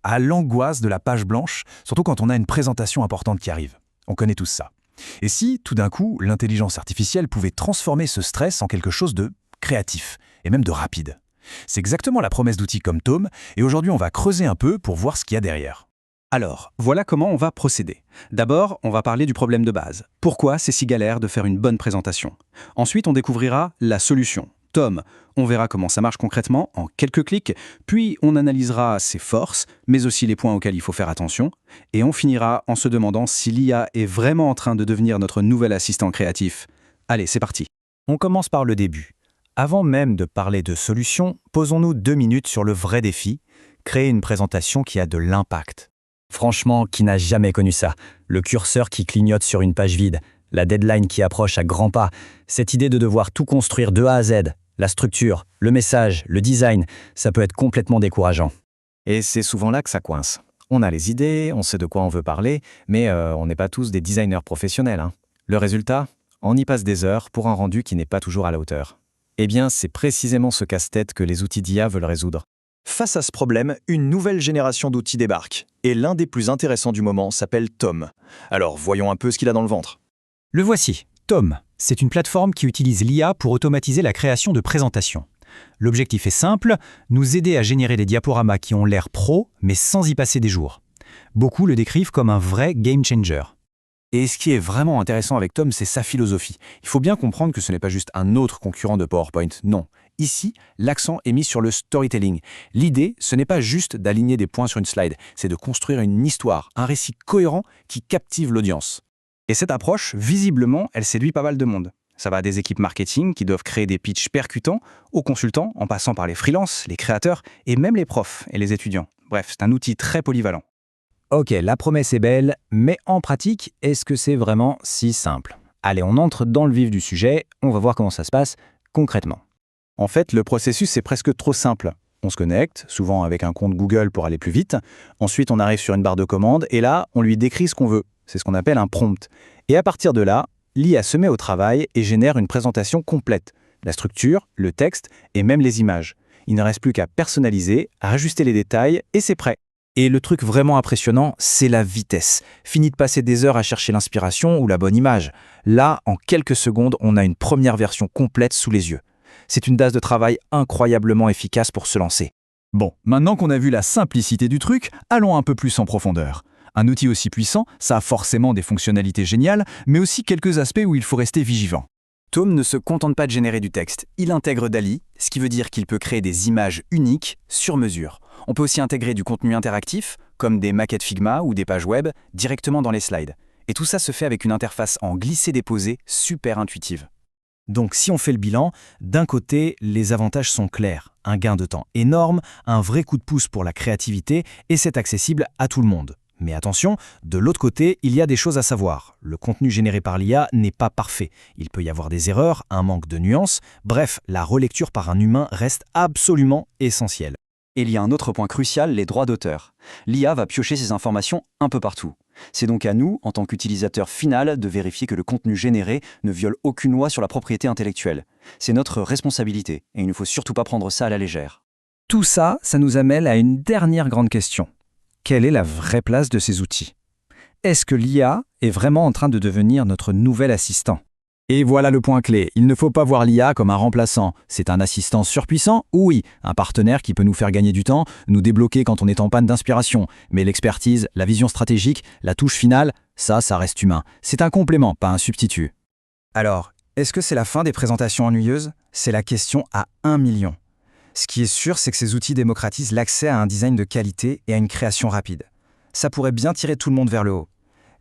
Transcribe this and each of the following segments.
à l'angoisse de la page blanche, surtout quand on a une présentation importante qui arrive. On connaît tous ça. Et si, tout d'un coup, l'intelligence artificielle pouvait transformer ce stress en quelque chose de créatif, et même de rapide? C'est exactement la promesse d'outils comme Tome, et aujourd'hui on va creuser un peu pour voir ce qu'il y a derrière. Alors, voilà comment on va procéder. D'abord, on va parler du problème de base. Pourquoi c'est si galère de faire une bonne présentation? Ensuite, on découvrira la solution. Tome, on verra comment ça marche concrètement en quelques clics, puis on analysera ses forces, mais aussi les points auxquels il faut faire attention, et on finira en se demandant si l'IA est vraiment en train de devenir notre nouvel assistant créatif. Allez, c'est parti. On commence par le début. Avant même de parler de solutions, posons-nous 2 minutes sur le vrai défi, créer une présentation qui a de l'impact. Franchement, qui n'a jamais connu ça? Le curseur qui clignote sur une page vide, la deadline qui approche à grands pas, cette idée de devoir tout construire de A à Z, la structure, le message, le design, ça peut être complètement décourageant. Et c'est souvent là que ça coince. On a les idées, on sait de quoi on veut parler, mais on n'est pas tous des designers professionnels, hein. Le résultat? On y passe des heures pour un rendu qui n'est pas toujours à la hauteur. Eh bien, c'est précisément ce casse-tête que les outils d'IA veulent résoudre. Face à ce problème, une nouvelle génération d'outils débarque. Et l'un des plus intéressants du moment s'appelle Tome. Alors voyons un peu ce qu'il a dans le ventre. Le voici, Tome. C'est une plateforme qui utilise l'IA pour automatiser la création de présentations. L'objectif est simple, nous aider à générer des diaporamas qui ont l'air pro, mais sans y passer des jours. Beaucoup le décrivent comme un vrai game changer. Et ce qui est vraiment intéressant avec Tome, c'est sa philosophie. Il faut bien comprendre que ce n'est pas juste un autre concurrent de PowerPoint, non. Ici, l'accent est mis sur le storytelling. L'idée, ce n'est pas juste d'aligner des points sur une slide, c'est de construire une histoire, un récit cohérent qui captive l'audience. Et cette approche, visiblement, elle séduit pas mal de monde. Ça va des équipes marketing qui doivent créer des pitchs percutants, aux consultants, en passant par les freelances, les créateurs et même les profs et les étudiants. Bref, c'est un outil très polyvalent. Ok, la promesse est belle, mais en pratique, est-ce que c'est vraiment si simple? Allez, on entre dans le vif du sujet, on va voir comment ça se passe concrètement. En fait, le processus est presque trop simple. On se connecte, souvent avec un compte Google pour aller plus vite. Ensuite, on arrive sur une barre de commande et là, on lui décrit ce qu'on veut. C'est ce qu'on appelle un prompt. Et à partir de là, l'IA se met au travail et génère une présentation complète. La structure, le texte et même les images. Il ne reste plus qu'à personnaliser, à ajuster les détails et c'est prêt. Et le truc vraiment impressionnant, c'est la vitesse. Fini de passer des heures à chercher l'inspiration ou la bonne image. Là, en quelques secondes, on a une première version complète sous les yeux. C'est une base de travail incroyablement efficace pour se lancer. Bon, maintenant qu'on a vu la simplicité du truc, allons un peu plus en profondeur. Un outil aussi puissant, ça a forcément des fonctionnalités géniales, mais aussi quelques aspects où il faut rester vigilant. Tome ne se contente pas de générer du texte. Il intègre DALL-E, ce qui veut dire qu'il peut créer des images uniques sur mesure. On peut aussi intégrer du contenu interactif, comme des maquettes Figma ou des pages web, directement dans les slides. Et tout ça se fait avec une interface en glisser-déposer super intuitive. Donc si on fait le bilan, d'un côté, les avantages sont clairs. Un gain de temps énorme, un vrai coup de pouce pour la créativité et c'est accessible à tout le monde. Mais attention, de l'autre côté, il y a des choses à savoir. Le contenu généré par l'IA n'est pas parfait. Il peut y avoir des erreurs, un manque de nuances. Bref, la relecture par un humain reste absolument essentielle. Et il y a un autre point crucial, les droits d'auteur. L'IA va piocher ces informations un peu partout. C'est donc à nous, en tant qu'utilisateur final, de vérifier que le contenu généré ne viole aucune loi sur la propriété intellectuelle. C'est notre responsabilité, et il ne faut surtout pas prendre ça à la légère. Tout ça, ça nous amène à une dernière grande question. Quelle est la vraie place de ces outils? Est-ce que l'IA est vraiment en train de devenir notre nouvel assistant? Et voilà le point clé, il ne faut pas voir l'IA comme un remplaçant. C'est un assistant surpuissant, oui, un partenaire qui peut nous faire gagner du temps, nous débloquer quand on est en panne d'inspiration. Mais l'expertise, la vision stratégique, la touche finale, ça reste humain. C'est un complément, pas un substitut. Alors, est-ce que c'est la fin des présentations ennuyeuses? C'est la question à 1 million. Ce qui est sûr, c'est que ces outils démocratisent l'accès à un design de qualité et à une création rapide. Ça pourrait bien tirer tout le monde vers le haut.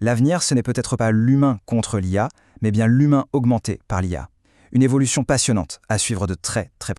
L'avenir, ce n'est peut-être pas l'humain contre l'IA, mais bien l'humain augmenté par l'IA. Une évolution passionnante à suivre de très près.